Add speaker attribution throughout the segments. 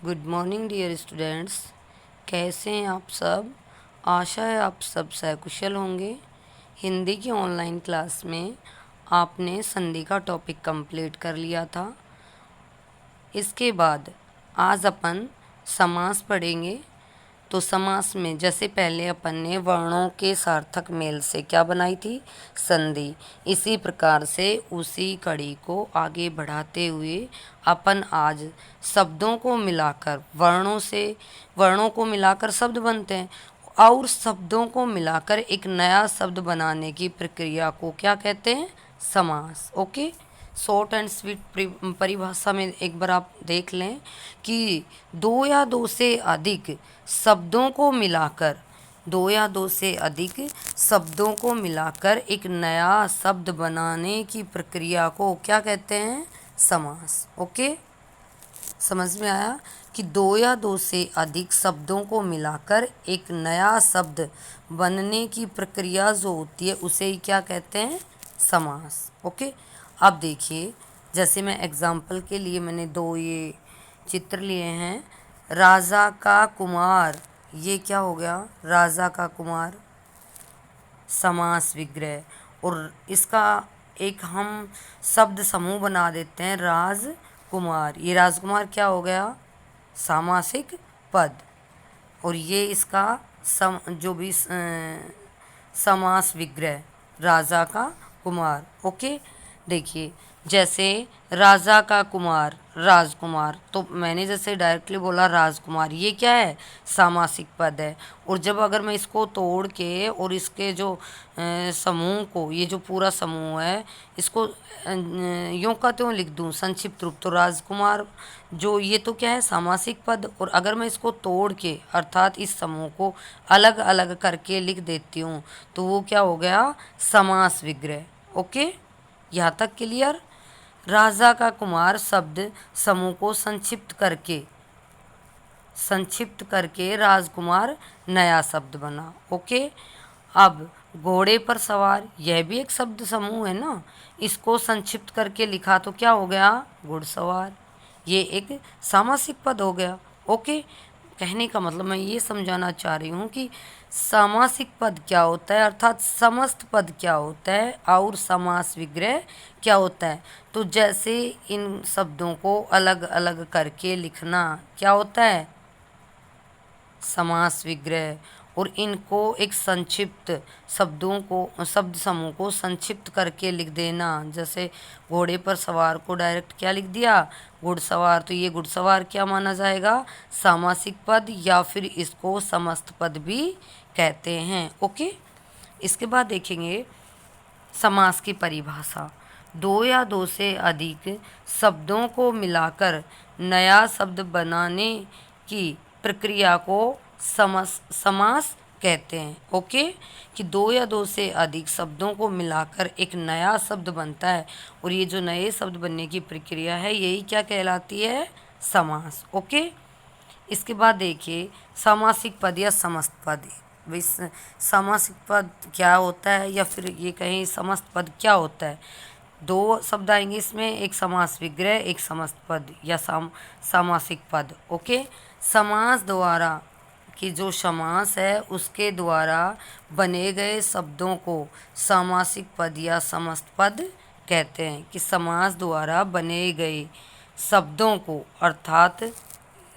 Speaker 1: Good morning dear students. कैसे हैं आप सब? आशा है आप सब सकुशल होंगे। हिंदी की ऑनलाइन क्लास में आपने संधि का टॉपिक कंप्लीट कर लिया था। इसके बाद आज अपन समास पढ़ेंगे। तो समास में जैसे पहले अपन ने वर्णों के सार्थक मेल से क्या बनाई थी, संधि। इसी प्रकार से उसी कड़ी को आगे बढ़ाते हुए अपन आज शब्दों को मिलाकर वर्णों को मिलाकर शब्द बनते हैं और शब्दों को मिलाकर एक नया शब्द बनाने की प्रक्रिया को क्या कहते हैं, समास। ओके, शॉर्ट एंड स्वीट परिभाषा में एक बार आप देख लें कि दो या दो से अधिक शब्दों को मिलाकर एक नया शब्द बनाने की प्रक्रिया को क्या कहते हैं, समास। ओके, समझ में आया कि दो या दो से अधिक शब्दों को मिलाकर एक नया शब्द बनने की प्रक्रिया जो होती है उसे ही क्या कहते हैं, समास। ओके, अब देखिए जैसे मैं एग्जाम्पल के लिए मैंने दो ये चित्र लिए हैं। राजा का कुमार, ये क्या हो गया, राजा का कुमार, समास विग्रह। और इसका एक हम शब्द समूह बना देते हैं, राजकुमार। ये राजकुमार क्या हो गया, सामासिक पद। और ये इसका जो भी समास विग्रह, राजा का कुमार। ओके, देखिए जैसे राजा का कुमार राजकुमार, तो मैंने जैसे डायरेक्टली बोला राजकुमार, ये क्या है, सामासिक पद है। और जब अगर मैं इसको तोड़ के और इसके जो समूह को, ये जो पूरा समूह है इसको यूं का त्यों लिख दूं संक्षिप्त रूप, तो राजकुमार जो ये तो क्या है, सामासिक पद। और अगर मैं इसको तोड़ के अर्थात इस समूह को अलग अलग करके लिख देती हूँ तो वो क्या हो गया, समास विग्रह। ओके, यहाँ तक क्लियर। राजा का कुमार शब्द समूह को संक्षिप्त करके राजकुमार नया शब्द बना। ओके, अब घोड़े पर सवार, यह भी एक शब्द समूह है ना, इसको संक्षिप्त करके लिखा तो क्या हो गया, घुड़सवार। ये एक सामासिक पद हो गया। ओके, कहने का मतलब मैं ये समझाना चाह रही हूँ कि सामासिक पद क्या होता है, अर्थात समस्त पद क्या होता है और समास विग्रह क्या होता है। तो जैसे इन शब्दों को अलग अलग करके लिखना क्या होता है, समास विग्रह। और इनको एक संक्षिप्त शब्द समूह को संक्षिप्त करके लिख देना। जैसे घोड़े पर सवार को डायरेक्ट क्या लिख दिया, घुड़सवार। तो ये घुड़सवार क्या माना जाएगा, सामासिक पद, या फिर इसको समस्त पद भी कहते हैं। ओके, इसके बाद देखेंगे समास की परिभाषा। दो या दो से अधिक शब्दों को मिलाकर नया शब्द बनाने की प्रक्रिया को समास कहते हैं। ओके, कि दो या दो से अधिक शब्दों को मिलाकर एक नया शब्द बनता है और ये जो नए शब्द बनने की प्रक्रिया है यही क्या कहलाती है, समास। ओके, इसके बाद देखिए सामासिक पद या समस्त पद। सामासिक पद क्या होता है, या फिर ये कहें समस्त पद क्या होता है। दो शब्द आएंगे इसमें, एक समास विग्रह, एक समस्त पद या सामासिक पद। ओके, समास द्वारा कि जो समास है उसके द्वारा बने गए शब्दों को सामासिक पद या समस्त पद कहते हैं। कि समास द्वारा बने गए शब्दों को, अर्थात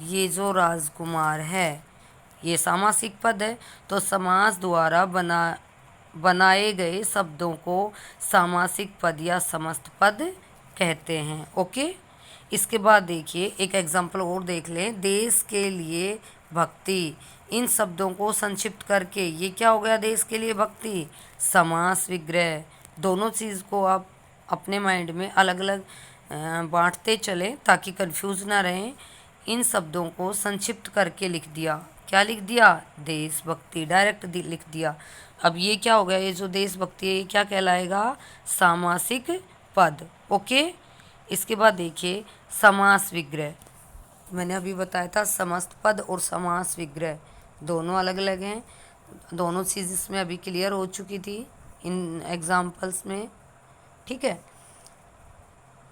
Speaker 1: ये जो राजकुमार है ये सामासिक पद है, तो समास द्वारा बनाए गए शब्दों को सामासिक पद या समस्त पद कहते हैं। ओके, इसके बाद देखिए एक एग्जाम्पल और देख लें, देश के लिए भक्ति। इन शब्दों को संक्षिप्त करके ये क्या हो गया, देश के लिए भक्ति, समास विग्रह। दोनों चीज़ को आप अपने माइंड में अलग अलग बांटते चलें ताकि कंफ्यूज ना रहें। इन शब्दों को संक्षिप्त करके लिख दिया, क्या लिख दिया, देशभक्ति, डायरेक्ट लिख दिया। अब ये क्या हो गया, ये जो देशभक्ति है ये क्या कहलाएगा, सामासिक पद। ओके, इसके बाद देखिए समास विग्रह। मैंने अभी बताया था समस्त पद और समास विग्रह दोनों अलग अलग हैं। दोनों चीज़ इसमें अभी क्लियर हो चुकी थी इन एग्जाम्पल्स में। ठीक है,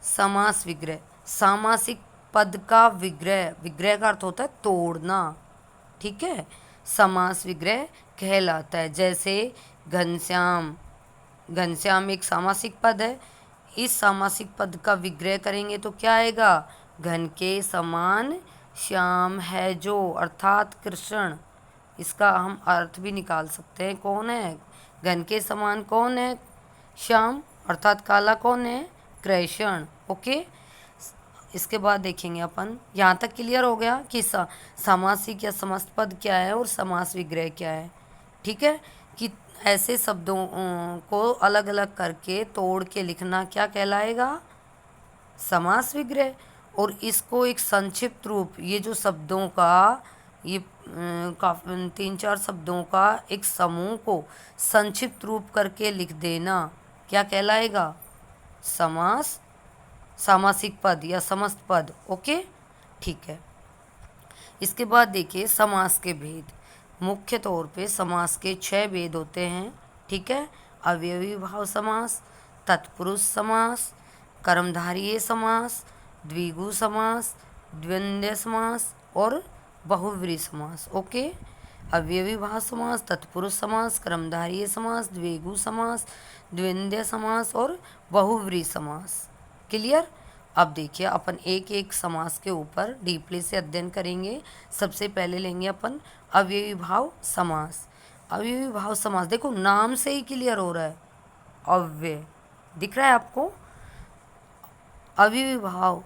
Speaker 1: समास विग्रह, सामासिक पद का विग्रह, विग्रह का अर्थ होता है तोड़ना, ठीक है, समास विग्रह कहलाता है। जैसे घनश्याम, घनश्याम एक सामासिक पद है, इस सामासिक पद का विग्रह करेंगे तो क्या आएगा, घन के समान श्याम है जो, अर्थात कृष्ण। इसका हम अर्थ भी निकाल सकते हैं, कौन है, घन के समान कौन है, श्याम, अर्थात काला कौन है, कृष्ण। ओके, इसके बाद देखेंगे अपन, यहाँ तक क्लियर हो गया कि सामासिक या समस्त पद क्या है और समास विग्रह क्या है, ठीक है, कि ऐसे शब्दों को अलग अलग करके तोड़ के लिखना क्या कहलाएगा, समास विग्रह। और इसको एक संक्षिप्त रूप, ये जो शब्दों का ये काफी 3-4 शब्दों का एक समूह को संक्षिप्त रूप करके लिख देना क्या कहलाएगा, समास, सामासिक पद या समस्त पद। ओके, ठीक है। इसके बाद देखिए समास के भेद। मुख्य तौर पे समास के 6 भेद होते हैं, ठीक है। अवयवी भाव समास, तत्पुरुष समास, कर्मधारय समास, द्विगु समास, द्वंद्व समास और बहुव्रीहि समास। ओके, अवयवी भाव समास, तत्पुरुष समास, कर्मधारय समास, द्विगु समास, द्वंद्व समास और बहुव्रीहि समास। क्लियर। अब देखिए अपन एक एक समास के ऊपर डीपली से अध्ययन करेंगे। सबसे पहले लेंगे अपन अवयवी भाव समास। अवयवी भाव समास देखो नाम से ही क्लियर हो रहा है, अव्यय दिख रहा है आपको। अवयवी भाव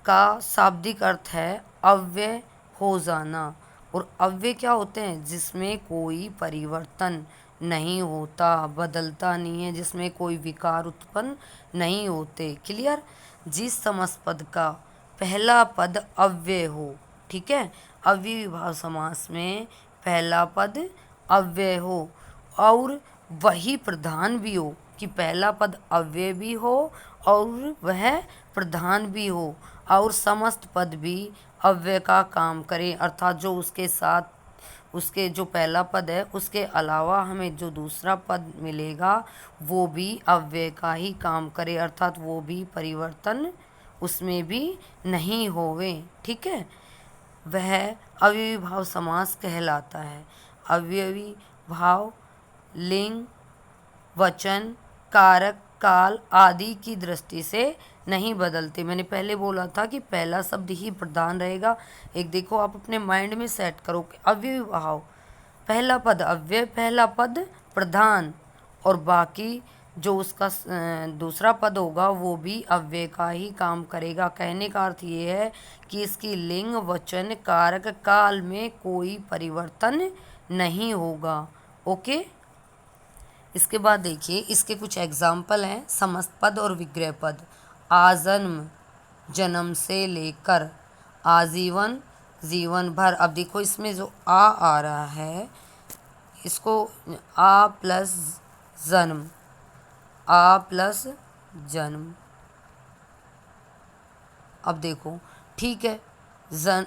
Speaker 1: का शाब्दिक अर्थ है अव्यय हो जाना, और अव्यय क्या होते हैं, जिसमें कोई परिवर्तन नहीं होता, बदलता नहीं है, जिसमें कोई विकार उत्पन्न नहीं होते। क्लियर। जिस समस्त पद का पहला पद अव्यय हो, ठीक है, अव्ययी भाव समास में पहला पद अव्यय हो और वही प्रधान भी हो, कि पहला पद अव्यय भी हो और वह प्रधान भी हो, और समस्त पद भी अव्यय का काम करें, अर्थात जो उसके साथ उसके जो पहला पद है उसके अलावा हमें जो दूसरा पद मिलेगा वो भी अव्यय का ही काम करे, अर्थात वो भी परिवर्तन उसमें भी नहीं होवे, ठीक है, वह अवयवी भाव समास कहलाता है। अवयवी भाव लिंग, वचन, कारक, काल आदि की दृष्टि से नहीं बदलते। मैंने पहले बोला था कि पहला शब्द ही प्रधान रहेगा। एक देखो आप अपने माइंड में सेट करो कि अव्ययी भाव पहला पद अव्यय, पहला पद प्रधान, और बाकी जो उसका दूसरा पद होगा वो भी अव्यय का ही काम करेगा। कहने का अर्थ ये है कि इसकी लिंग, वचन, कारक, काल में कोई परिवर्तन नहीं होगा। ओके। इसके बाद देखिए इसके कुछ एग्जाम्पल हैं, समस्त पद और विग्रह पद। आजन्म, जन्म से लेकर, आजीवन, जीवन भर। अब देखो इसमें जो आ रहा है इसको आ प्लस जन्म, आ प्लस जन्म। अब देखो ठीक है, जन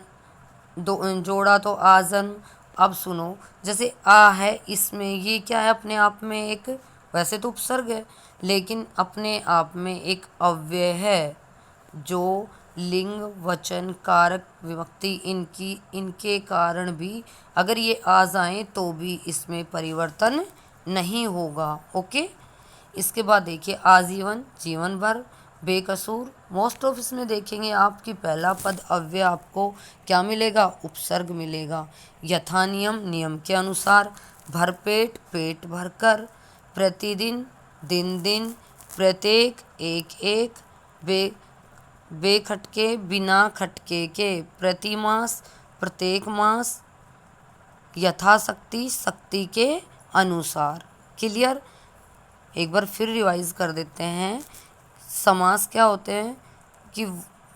Speaker 1: दो जोड़ा तो आजन्म। अब सुनो, जैसे आ है इसमें ये क्या है, अपने आप में एक, वैसे तो उपसर्ग है लेकिन अपने आप में एक अव्यय है जो लिंग, वचन, कारक, विभक्ति इनके कारण भी अगर ये आ जाएं तो भी इसमें परिवर्तन नहीं होगा। ओके। इसके बाद देखिए आजीवन, जीवन भर, बेकसूर। मोस्ट ऑफ इसमें देखेंगे आपकी पहला पद अव्यय आपको क्या मिलेगा, उपसर्ग मिलेगा। यथा नियम, नियम के अनुसार। भरपेट, पेट भरकर। प्रतिदिन, दिन दिन। प्रत्येक, एक एक। बेखटके, बिना खटके के। प्रतिमास, प्रत्येक मास। यथाशक्ति, शक्ति के अनुसार। क्लियर। एक बार फिर रिवाइज कर देते हैं। समास क्या होते हैं कि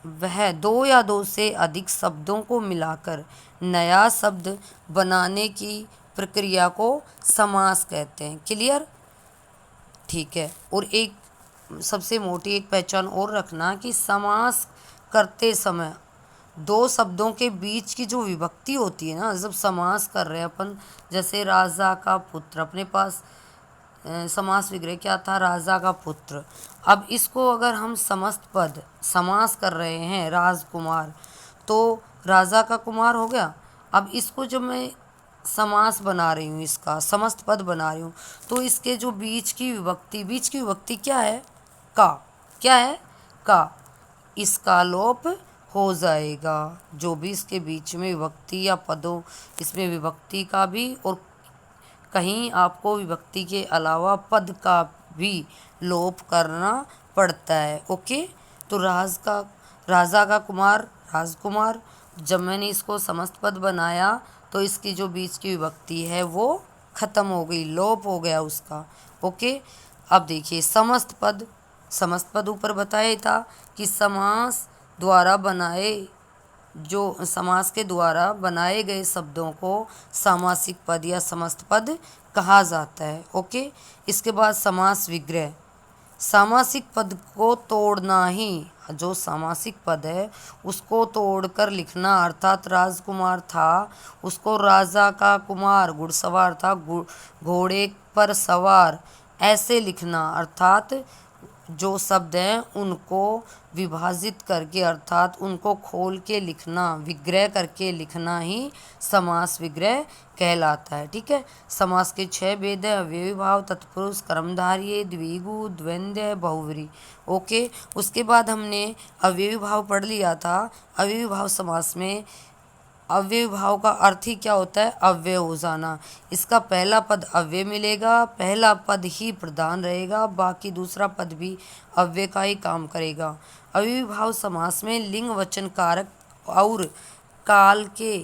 Speaker 1: वह दो या दो से अधिक शब्दों को मिलाकर नया शब्द बनाने की प्रक्रिया को समास कहते हैं। क्लियर। ठीक है। और एक सबसे मोटी एक पहचान और रखना कि समास करते समय दो शब्दों के बीच की जो विभक्ति होती है ना, जब समास कर रहे हैं अपन, जैसे राजा का पुत्र, अपने पास समास विग्रह क्या था, राजा का पुत्र। अब इसको अगर हम समस्त पद समास कर रहे हैं राजकुमार, तो राजा का कुमार हो गया। अब इसको जब मैं समास बना रही हूँ, इसका समस्त पद बना रही हूँ, तो इसके जो बीच की विभक्ति क्या है, का। क्या है, का। इसका लोप हो जाएगा। जो भी इसके बीच में विभक्ति या पदों, इसमें विभक्ति का भी और कहीं आपको विभक्ति के अलावा पद का भी लोप करना पड़ता है। ओके, तो राजा का कुमार राजकुमार, जब मैंने इसको समस्त पद बनाया तो इसकी जो बीच की विभक्ति है वो खत्म हो गई, लोप हो गया उसका। ओके, अब देखिए समस्त पद ऊपर बताया था कि समास के द्वारा बनाए गए शब्दों को सामासिक पद या समस्त पद कहा जाता है। ओके, इसके बाद समास विग्रह, सामासिक पद को तोड़ना ही, जो सामासिक पद है उसको तोड़कर लिखना, अर्थात राजकुमार था उसको राजा का कुमार, घुड़सवार था घोड़े पर सवार, ऐसे लिखना। अर्थात जो शब्द हैं उनको विभाजित करके, अर्थात उनको खोल के लिखना, विग्रह करके लिखना ही समास विग्रह कहलाता है। ठीक है, समास के 6 भेद है, अव्ययी भाव, तत्पुरुष, कर्मधारय, द्विगु, द्वंद्व, बहुव्रीहि। ओके, उसके बाद हमने अव्ययी भाव पढ़ लिया था। अव्ययी भाव समास में अव्यय भाव का अर्थ ही क्या होता है, अव्यय हो जाना। इसका पहला पद अव्यय मिलेगा, पहला पद ही प्रधान रहेगा, बाकी दूसरा पद भी अव्यय का ही काम करेगा। अव्यय भाव समास में लिंग वचन कारक और काल के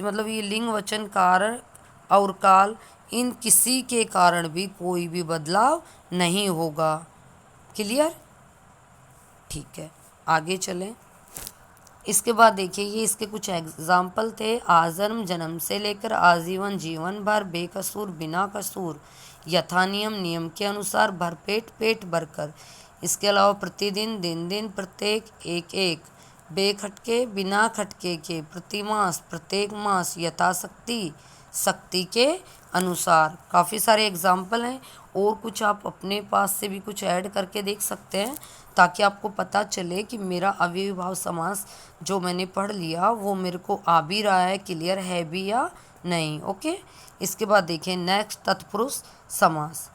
Speaker 1: मतलब ये लिंग वचन कारक और काल, इन किसी के कारण भी कोई भी बदलाव नहीं होगा। क्लियर? ठीक है, आगे चलें। इसके बाद देखिए, ये इसके कुछ एग्जाम्पल थे। आजन्म, जन्म से लेकर आजीवन, जीवन भर, बेकसूर, बिना कसूर, यथा नियम, नियम के अनुसार, भरपेट, पेट भरकर। इसके अलावा प्रतिदिन, दिन दिन, प्रत्येक, एक एक, बेखटके, बिना खटके के, प्रतिमास, प्रत्येक मास, यथाशक्ति, शक्ति के अनुसार। काफ़ी सारे एग्जाम्पल हैं, और कुछ आप अपने पास से भी कुछ ऐड करके देख सकते हैं, ताकि आपको पता चले कि मेरा अव्ययी भाव समास जो मैंने पढ़ लिया वो मेरे को आ भी रहा है, क्लियर है भी या नहीं। ओके, इसके बाद देखिए नेक्स्ट, तत्पुरुष समास।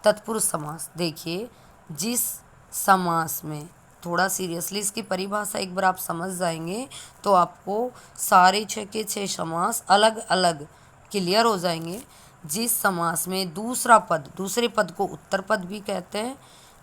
Speaker 1: तत्पुरुष समास देखिए, जिस समास में, थोड़ा सीरियसली इसकी परिभाषा एक बार आप समझ जाएंगे तो आपको सारे 6 के 6 समास अलग अलग क्लियर हो जाएंगे। जिस समास में दूसरे पद को उत्तर पद भी कहते हैं।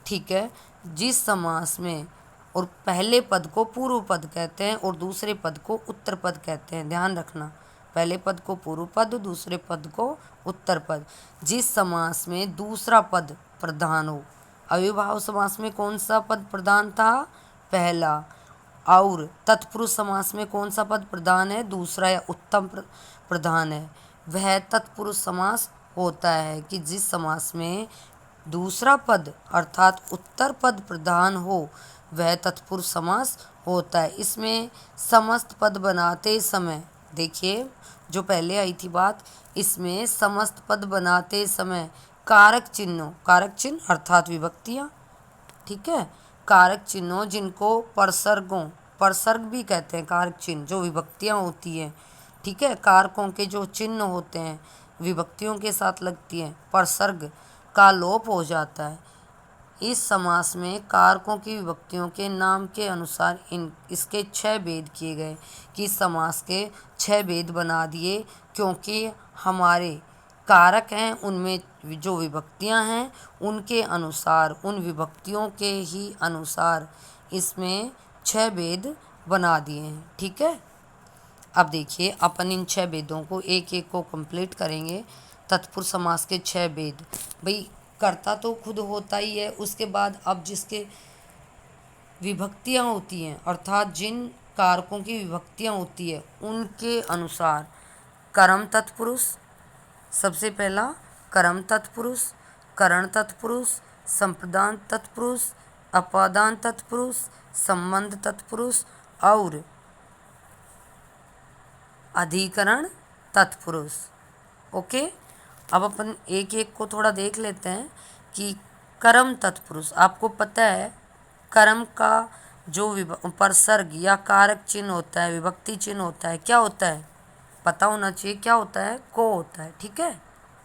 Speaker 1: ठीक है, जिस समास में और पहले पद को पूर्व पद कहते हैं और दूसरे पद को उत्तर पद कहते हैं, ध्यान रखना, पहले पद को पूर्व पद, दूसरे पद को उत्तर पद। जिस समास में दूसरा पद प्रधान हो, अविभाव समास में कौन सा पद प्रधान था, पहला। और तत्पुरुष समास में कौन सा पद प्रधान है, दूसरा या उत्तम प्रधान है, वह तत्पुरुष समास होता है। कि जिस समास में दूसरा पद अर्थात उत्तर पद प्रधान हो वह तत्पुरुष समास होता है। इसमें समस्त पद बनाते समय, देखिए जो पहले आई थी बात, इसमें समस्त पद बनाते समय कारक चिन्ह अर्थात विभक्तियाँ, ठीक है, कारक चिन्हों जिनको परसर्ग भी कहते हैं, कारक चिन्ह जो विभक्तियाँ होती हैं, ठीक है, कारकों के जो चिन्ह होते हैं विभक्तियों के साथ लगती हैं, परसर्ग का लोप हो जाता है। इस समास में कारकों की विभक्तियों के नाम के अनुसार इसके 6 भेद किए गए, कि समास के 6 भेद बना दिए, क्योंकि हमारे कारक हैं उनमें जो विभक्तियां हैं उनके अनुसार, उन विभक्तियों के ही अनुसार इसमें 6 भेद बना दिए हैं। ठीक है, अब देखिए अपन इन 6 भेदों को एक एक को कंप्लीट करेंगे। तत्पुरुष समास के 6 भेद, भाई कर्ता तो खुद होता ही है, उसके बाद अब जिसके विभक्तियाँ होती हैं अर्थात जिन कारकों की विभक्तियाँ होती है उनके अनुसार कर्म तत्पुरुष, सबसे पहला कर्म तत्पुरुष, करण तत्पुरुष, संप्रदान तत्पुरुष, अपादान तत्पुरुष, संबंध तत्पुरुष और अधिकरण तत्पुरुष। ओके, अब अपन एक एक को थोड़ा देख लेते हैं कि कर्म तत्पुरुष, आपको पता है कर्म का जो उपसर्ग या कारक चिन्ह होता है, विभक्ति चिन्ह होता है, क्या होता है, पता होना चाहिए, क्या होता है, को होता है। ठीक है,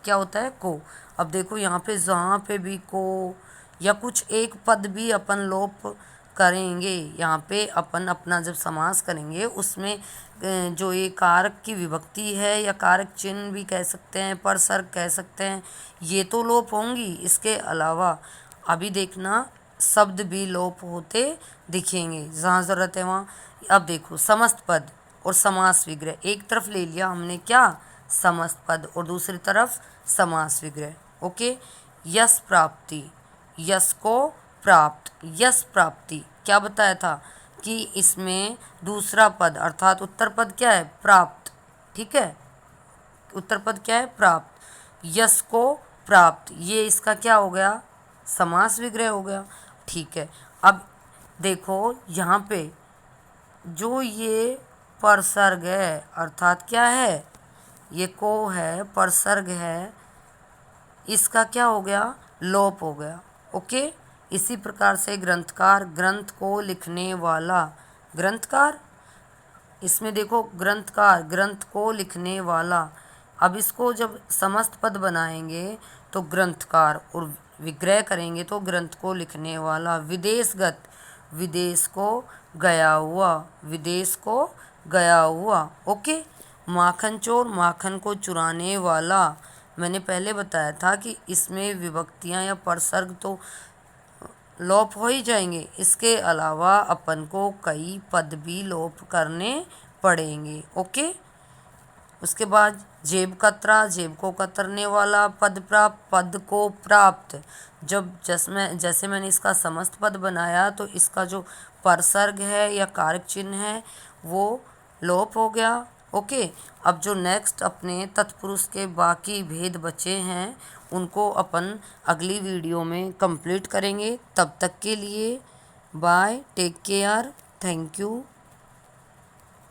Speaker 1: क्या होता है, को। अब देखो यहाँ पे जहाँ पे भी को या कुछ एक पद भी अपन लोप करेंगे, यहाँ पे अपन अपना जब समास करेंगे उसमें जो ये कारक की विभक्ति है या कारक चिन्ह भी कह सकते हैं, परसर्ग कह सकते हैं, ये तो लोप होंगी। इसके अलावा अभी देखना शब्द भी लोप होते दिखेंगे जहाँ ज़रूरत है वहाँ। अब देखो समस्त पद और समास विग्रह, एक तरफ ले लिया हमने क्या, समस्त पद, और दूसरी तरफ समास विग्रह। ओके, यश प्राप्ति, यश को प्राप्त, यश प्राप्ति क्या बताया था कि इसमें दूसरा पद अर्थात उत्तर पद क्या है, प्राप्त। ठीक है, उत्तर पद क्या है, प्राप्त, यश को प्राप्त, ये इसका क्या हो गया, समास विग्रह हो गया। ठीक है, अब देखो यहाँ पे जो ये परसर्ग है अर्थात क्या है, ये को है, परसर्ग है, इसका क्या हो गया, लोप हो गया। ओके, इसी प्रकार से ग्रंथकार, ग्रंथ को लिखने वाला, ग्रंथकार, इसमें देखो ग्रंथकार, ग्रंथ को लिखने वाला। अब इसको जब समस्त पद बनाएंगे तो ग्रंथकार, और विग्रह करेंगे तो ग्रंथ को लिखने वाला। विदेशगत, विदेश को गया हुआ, विदेश को गया हुआ। ओके, माखन चोर, माखन को चुराने वाला। मैंने पहले बताया था कि इसमें विभक्तियां या परसर्ग तो लोप हो ही जाएंगे, इसके अलावा अपन को कई पद भी लोप करने पड़ेंगे। ओके, उसके बाद जेब कतरा, जेब को कतरने वाला, पद प्राप्त, पद को प्राप्त। जब जैसे मैंने इसका समस्त पद बनाया तो इसका जो परसर्ग है या कारक चिन्ह है वो लोप हो गया। ओके, अब जो नेक्स्ट अपने तत्पुरुष के बाकी भेद बचे हैं उनको अपन अगली वीडियो में कंप्लीट करेंगे। तब तक के लिए bye, take care, thank you.